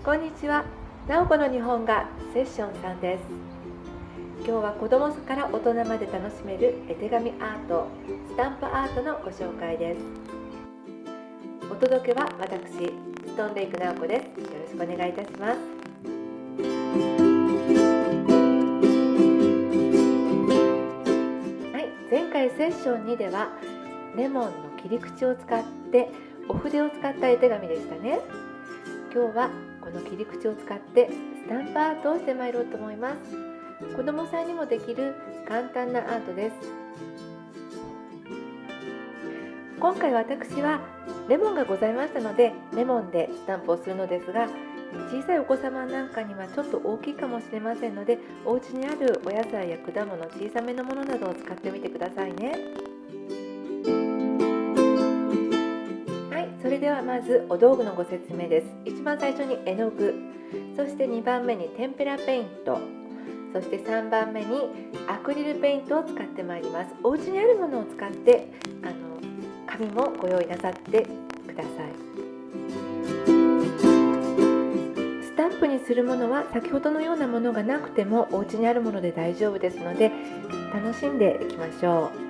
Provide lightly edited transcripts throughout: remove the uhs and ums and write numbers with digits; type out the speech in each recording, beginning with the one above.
こんにちは。なおこの日本語セッション3です。今日は子供から大人まで楽しめる絵手紙アート、スタンプアートのご紹介です。お届けは私、ストーンレイクなおこです。よろしくお願いいたします。はい、前回セッション2ではレモンの切り口を使ってお筆を使った絵手紙でしたね。今日はこの切り口を使ってスタンプアートをしてまいろうと思います。子どもさんにもできる簡単なアートです。今回私はレモンがございましたのでレモンでスタンプをするのですが、小さいお子様なんかにはちょっと大きいかもしれませんので、お家にあるお野菜や果物、小さめのものなどを使ってみてくださいね。それではまずお道具のご説明です。一番最初に絵の具、そして2番目にテンペラペイント、そして3番目にアクリルペイントを使ってまいります。お家にあるものを使って紙もご用意なさってください。スタンプにするものは先ほどのようなものがなくてもお家にあるもので大丈夫ですので、楽しんでいきましょう。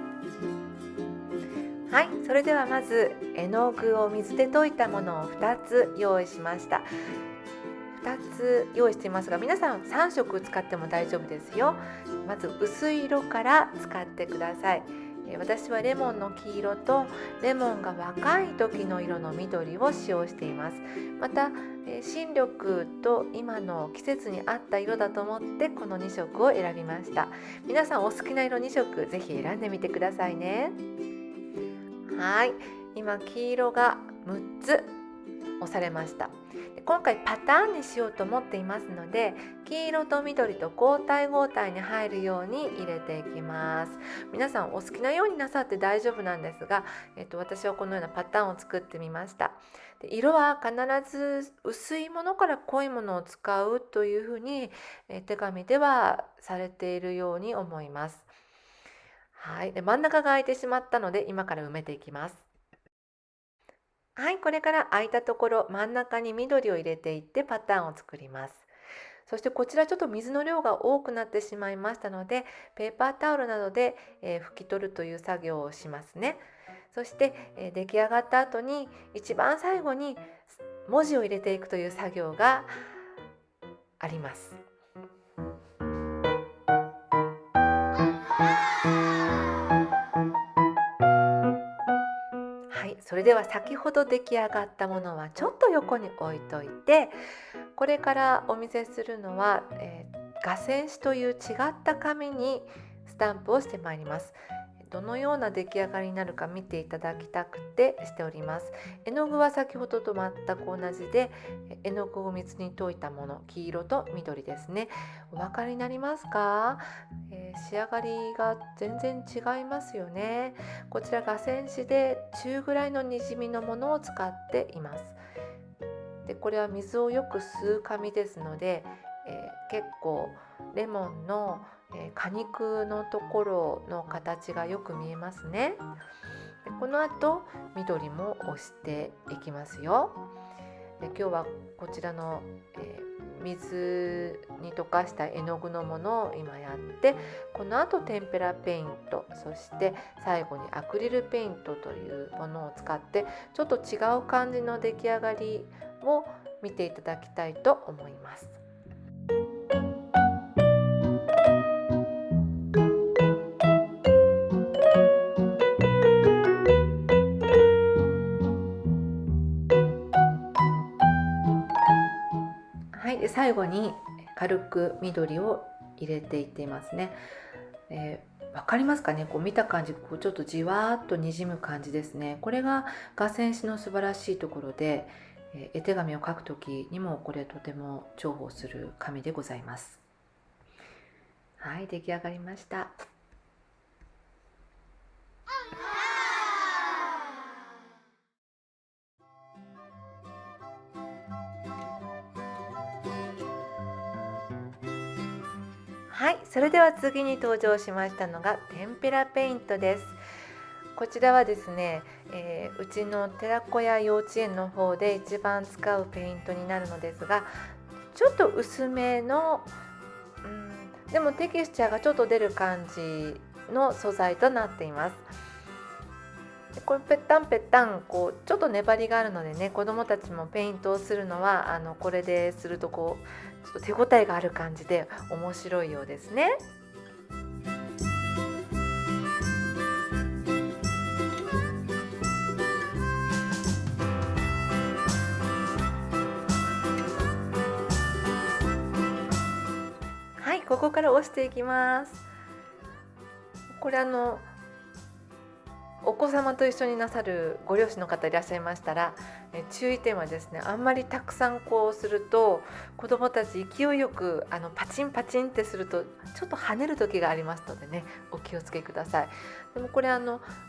はい、それではまず絵の具を水で溶いたものを2つ用意しました。2つ用意していますが、皆さん3色使っても大丈夫ですよ。まず薄い色から使ってください。私はレモンの黄色とレモンが若い時の色の緑を使用しています。また新緑と今の季節に合った色だと思ってこの2色を選びました。皆さんお好きな色2色ぜひ選んでみてくださいね。はい、今黄色が6つ押されました。今回パターンにしようと思っていますので、黄色と緑と交代交代に入るように入れていきます。皆さんお好きなようになさって大丈夫なんですが、私はこのようなパターンを作ってみました。で、色は必ず薄いものから濃いものを使うというふうに手紙ではされているように思います。はい、で真ん中が空いてしまったので今から埋めていきます。はい、これから空いたところ真ん中に緑を入れていってパターンを作ります。そしてこちらちょっと水の量が多くなってしまいましたので、ペーパータオルなどで拭き取るという作業をしますね。そして出来上がった後に一番最後に文字を入れていくという作業があります。はい、それでは先ほど出来上がったものはちょっと横に置いといて、これからお見せするのは、画線紙という違った紙にスタンプをしてまいります。どのような出来上がりになるか見ていただきたくてしております。絵の具は先ほどと全く同じで、絵の具を水に溶いたもの、黄色と緑ですね。お分かりになりますか？仕上がりが全然違いますよね。こちら画線紙で中ぐらいのにじみのものを使っています。でこれは水をよく吸う紙ですので、結構レモンの、果肉のところの形がよく見えますね。でこの後緑も押していきますよ。で今日はこちらの、水に溶かした絵の具のものを今やって、この後テンペラペイント、そして最後にアクリルペイントというものを使ってちょっと違う感じの出来上がりを見ていただきたいと思います。はい、で最後に軽く緑を入れていっていますね。わかりますかね。こう見た感じ、こうちょっとじわーっとにじむ感じですね。これが画線紙の素晴らしいところで、絵手紙を書くときにもこれとても重宝する紙でございます。はい、出来上がりました。はい、それでは次に登場しましたのがテンペラペイントです。こちらはですね、うちの寺子屋幼稚園の方で一番使うペイントになるのですが、ちょっと薄めの、でもテキスチャーがちょっと出る感じの素材となっています。でこれペッタンペッタンちょっと粘りがあるのでね、子どもたちもペイントをするのはこれでするとちょっと手応えがある感じで面白いようですね。はい、ここから押していきます。これお子様と一緒になさるご両親の方いらっしゃいましたら、注意点はですね、あんまりたくさんすると子どもたち勢いよくパチンパチンってするとちょっと跳ねる時がありますのでね、お気をつけください。でもこれ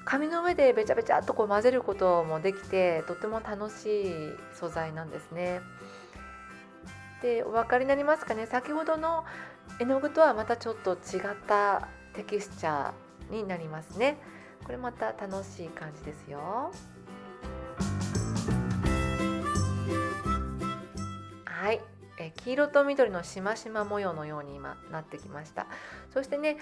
紙の上でべちゃべちゃっと混ぜることもできて、とても楽しい素材なんですね。で、お分かりになりますかね。先ほどの絵の具とはまたちょっと違ったテキスチャーになりますね。これまた楽しい感じですよ。はい、黄色と緑のしましま模様のように今なってきました。そしてね、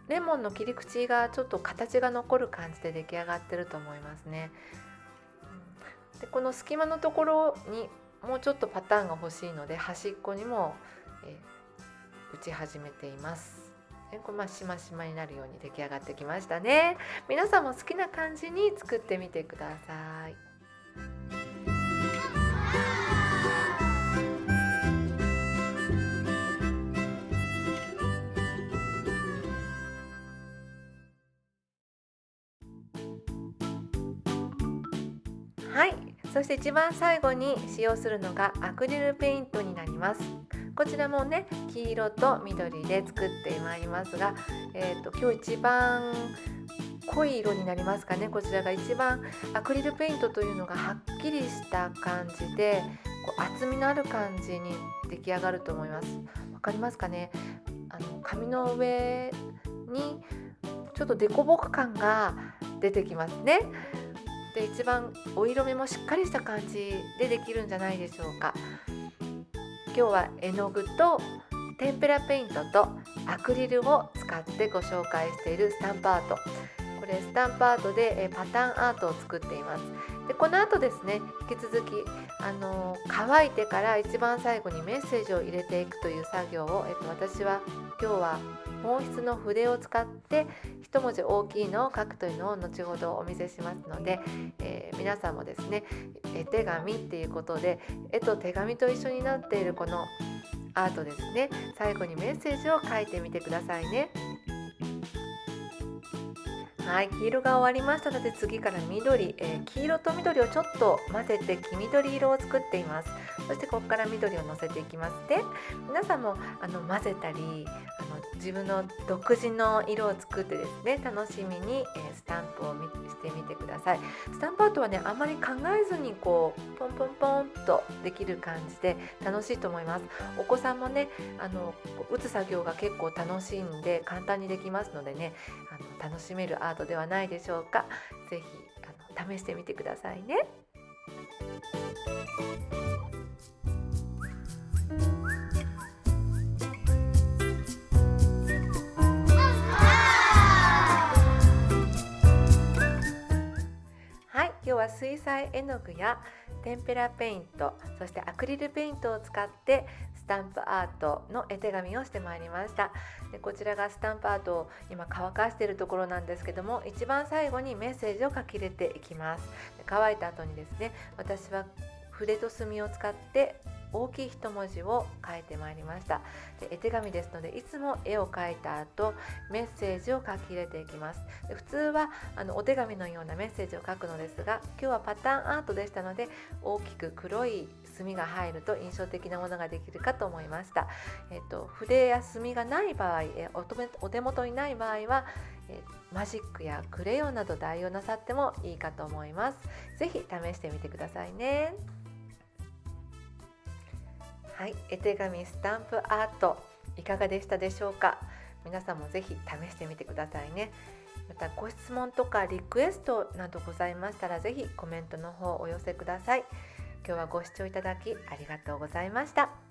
レモンの切り口がちょっと形が残る感じで出来上がってると思いますね。でこの隙間のところにもうちょっとパターンが欲しいので、端っこにも、打ち始めています。これしましまになるように出来上がってきましたね。皆さんも好きな感じに作ってみてください。はい、そして一番最後に使用するのがアクリルペイントになります。こちらもね、黄色と緑で作ってまいりますが、今日一番濃い色になりますかね。こちらが一番アクリルペイントというのがはっきりした感じで厚みのある感じに出来上がると思います。わかりますかね。紙の上にちょっとデコボコ感が出てきますね。で一番お色目もしっかりした感じでできるんじゃないでしょうか。今日は絵の具とテンペラペイントとアクリルを使ってご紹介しているスタンプアート。これスタンプアートでパターンアートを作っています。でこの後ですね、引き続き乾いてから一番最後にメッセージを入れていくという作業を、私は今日は毛筆の筆を使って一文字大きいのを書くというのを後ほどお見せしますので、皆さんもですね、絵手紙っていうことで絵と手紙と一緒になっているこのアートですね、最後にメッセージを書いてみてくださいね。はい、黄色が終わりましたので次から緑、黄色と緑をちょっと混ぜて黄緑色を作っています。そしてここから緑をのせていきます。で皆さんも混ぜたり自分の独自の色を作ってですね、楽しみに、スタンプをしてみてください。スタンプアートはね、あんまり考えずにポンポンポンとできる感じで楽しいと思います。お子さんもね、打つ作業が結構楽しいんで簡単にできますのでね、楽しめるアートではないでしょうか。ぜひ試してみてくださいね。はい、今日は水彩絵の具やテンペラペイント、そしてアクリルペイントを使ってスタンプアートの絵手紙をしてまいりました。でこちらがスタンプアートを今乾かしているところなんですけども、一番最後にメッセージを書き入れていきます。で乾いた後にですね、私は筆と墨を使って大きい一文字を書いてまいりました。で絵手紙ですので、いつも絵を描いた後メッセージを書き入れていきます。で普通はお手紙のようなメッセージを書くのですが、今日はパターンアートでしたので大きく黒い墨が入ると印象的なものができるかと思いました。筆や墨がない場合、お手元にない場合はマジックやクレヨンなど代用なさってもいいかと思います。ぜひ試してみてくださいね。はい、絵手紙スタンプアートいかがでしたでしょうか。皆さんもぜひ試してみてくださいね。またご質問とかリクエストなどございましたら、ぜひコメントの方お寄せください。今日はご視聴いただきありがとうございました。